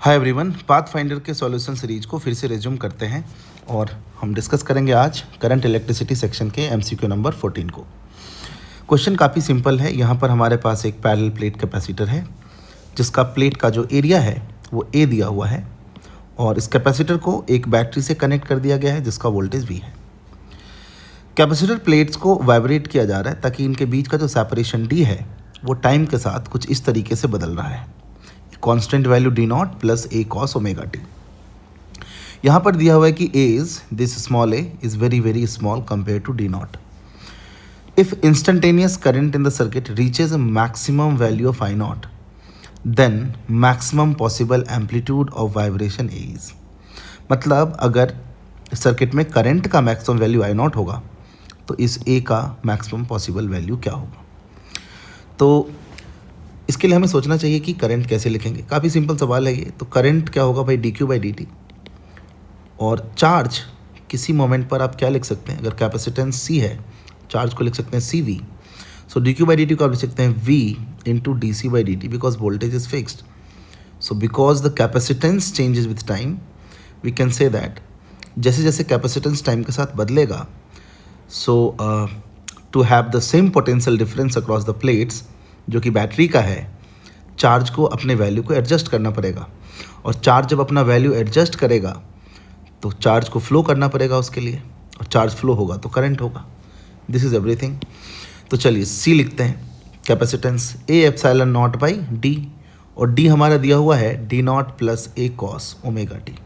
Hi everyone, pathfinder के solution series को फिर से रिज्यूम करते हैं और हम डिस्कस करेंगे आज करंट इलेक्ट्रिसिटी सेक्शन के एमसीक्यू नंबर 14 को। क्वेश्चन काफ़ी सिंपल है। यहाँ पर हमारे पास एक पैरेलल प्लेट कैपेसिटर है जिसका प्लेट का जो एरिया है वो ए दिया हुआ है और इस कैपेसिटर को एक बैटरी से कनेक्ट कर दिया गया है जिसका वोल्टेज वी है। कैपेसिटर प्लेट्स को वाइब्रेट किया जा रहा है ताकि इनके बीच का जो सेपरेशन डी है वो टाइम के साथ कुछ इस तरीके से बदल रहा है। Constant value D naught plus ए कॉस ओमेगा टी। यहाँ पर दिया हुआ है कि A is this small A is very very small compare to D naught. If instantaneous current in the circuit reaches a maximum value of I naught then maximum possible amplitude of vibration A is. मतलब अगर circuit में current का maximum value I not होगा तो इस ए का maximum possible value क्या होगा। तो इसके लिए हमें सोचना चाहिए कि करंट कैसे लिखेंगे। काफ़ी सिंपल सवाल है ये। तो करंट क्या होगा भाई, D Q by D T. और चार्ज किसी मोमेंट पर आप क्या लिख सकते हैं, अगर कैपेसिटेंस सी है चार्ज को लिख सकते हैं C V. So D Q by D T को आप लिख सकते हैं V into D C by D T because voltage is fixed. So because the capacitance changes with time we can say that जैसे जैसे कैपेसिटेंस टाइम के साथ बदलेगा so to have the same potential difference across the plates जो कि battery का है, charge को अपने वैल्यू को एडजस्ट करना पड़ेगा और चार्ज जब अपना वैल्यू एडजस्ट करेगा तो चार्ज को फ्लो करना पड़ेगा उसके लिए और चार्ज फ्लो होगा तो करंट होगा। This is everything. तो चलिए सी लिखते हैं, capacitance A epsilon naught by D और डी हमारा दिया हुआ है डी नॉट प्लस ए कॉस ओमेगा टी।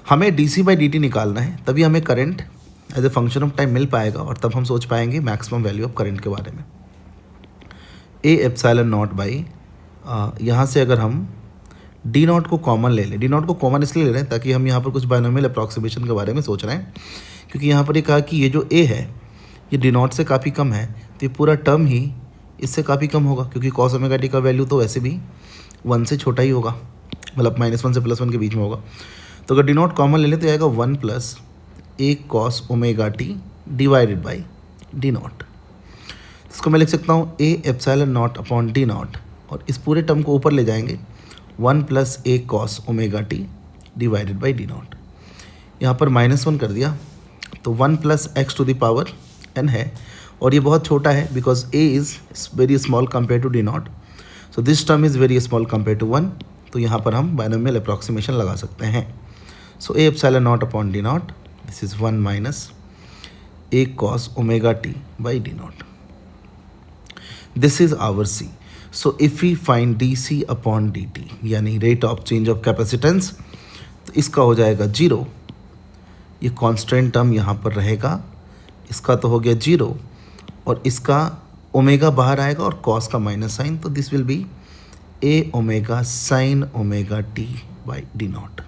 हमें D C by D T निकालना है, तभी हमें current as a function of time मिल पाएगा और तब हम सोच पाएंगे मैक्सिमम वैल्यू ऑफ करंट के बारे में। ए एप्सिलॉन नॉट बाई यहाँ से अगर हम डी नॉट को कॉमन ले लें, डी नॉट को कॉमन इसलिए ले रहे हैं ताकि हम यहाँ पर कुछ बाइनोमियल अप्रॉक्सीमेशन के बारे में सोच रहे हैं, क्योंकि यहाँ पर ये कहा कि ये जो ए है ये डी नॉट से काफ़ी कम है तो ये पूरा टर्म ही इससे काफ़ी कम होगा क्योंकि कॉस ओमेगा टी का वैल्यू तो वैसे भी 1 से छोटा ही होगा, मतलब -1 से +1 के बीच में होगा। तो अगर डी नॉट कॉमन ले लें तो आएगा 1 plus A cos omega t divided by D naught. इसको मैं लिख सकता हूँ a epsilon naught upon D naught और इस पूरे टर्म को ऊपर ले जाएंगे 1 plus A cos omega t divided by D naught. यहाँ पर -1 कर दिया तो 1 plus x to the power n है और ये बहुत छोटा है because a is very small compare to D naught. So this term is very small compare to 1। तो यहाँ पर हम बाइनोमियल अप्रॉक्सीमेशन लगा सकते हैं। So A epsilon naught upon D naught this is 1 minus A cos omega T by D naught. This is our C. So if we find dc upon dt यानी rate of change of capacitance तो इसका हो जाएगा 0। ये constant term यहाँ पर रहेगा, इसका तो हो गया 0 और इसका ओमेगा बाहर आएगा और कॉस का माइनस साइन, तो this will be A omega sine omega T by D naught.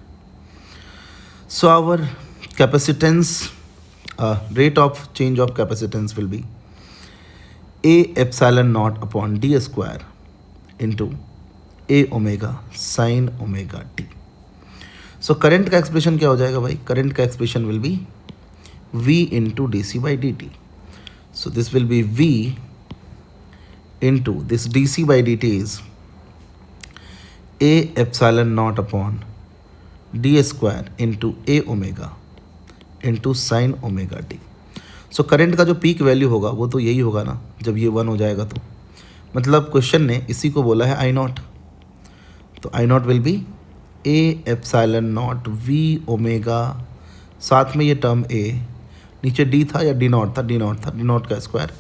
So our capacitance rate of change of capacitance will be A epsilon naught upon D square into A omega sine omega T. So current का expression क्या हो जाएगा भाई, current का expression will be V into D C by D T. So this will be V into this D C by D T is a epsilon naught upon D square into A omega into sine omega T. So current का जो peak value होगा वो तो यही होगा ना जब ये 1 हो जाएगा तो, मतलब क्वेश्चन ने इसी को बोला है आई नॉट। तो I naught will be A epsilon naught V omega, साथ में ये टर्म ए, नीचे डी था या डी नॉट था, डी नॉट का square.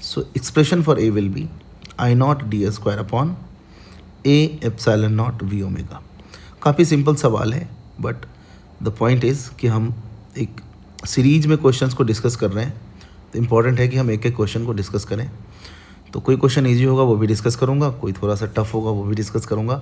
So expression for A will be I naught D square upon A epsilon naught V omega. काफ़ी simple सवाल है बट द पॉइंट इज़ कि हम एक सीरीज में क्वेश्चंस को डिस्कस कर रहे हैं तो इम्पॉर्टेंट है कि हम एक एक क्वेश्चन को डिस्कस करें। तो कोई क्वेश्चन इजी होगा वो भी डिस्कस करूँगा, कोई थोड़ा सा टफ होगा वो भी डिस्कस करूँगा।